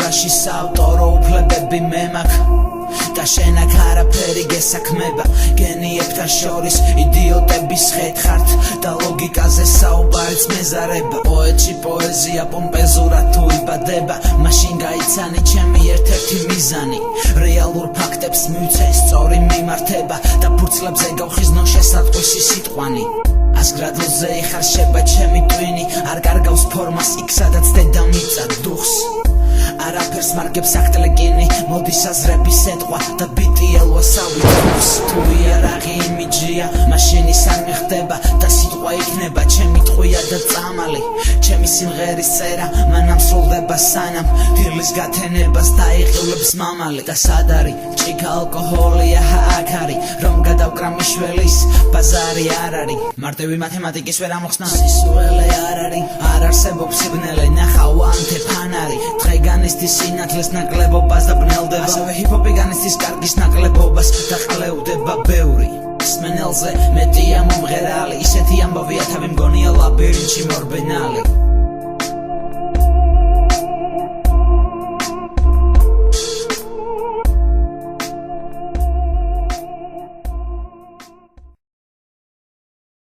სიყვარაში საავტორო უფლებები მე მაქვს და შენ აქ არაფერი გესაქმება გენიებთან შორის იდიოტების ხეთხართ და ლოგიკაზე საუბარიც მეზარება პოეტში პოეზია პომპეზურად თუ იბადება მაშინ გაიცანი ჩემი ერთ-ერთი მიზანი რეალურ ფაქტებს მივცე სწორი მიმართება და ფურცლებზე გავხიზნო შესატყვისი სიტყვანი ასგრადოზე იხარშება ჩემი ტვინი არ გარგავს ფორმას იქ სადაც დედა მიწა დუხს არაფერს მარგებს ახტლეკინი მოდი საზრების ეთყვა და ბიტი ელვასავი დუხს თუ იარაღი იმიჯია მაშინ ის არ მიხდება და სიტყვა იქნება ჩემი ტყვია და წამალი ჩემი სიმღერის წერა მანამ სრულდება სანამ დილის გათენებას დაიყილებს მამალი და სად არის ჭიქა ალკოჰოლია აქ არის რომ გადავკრა მიშველის ბაზარი არ არის მარტივი მათემატიკის ვერ ამოხსნა სისუელე არ არის არ არსებობს სიგნალე ნახავ ანთე ფანარი დღეგანისთის სინათლეს ნაკლებობას და ბნელდება ასევე ჰიპ-ჰოპი განიცდის კარგის ნაკლებობას და ყლევდება ბევრი სმენელზე მეტია მომღერალი ისეთი ამბავია თავი მგონია ლაბირინთში მორბენალი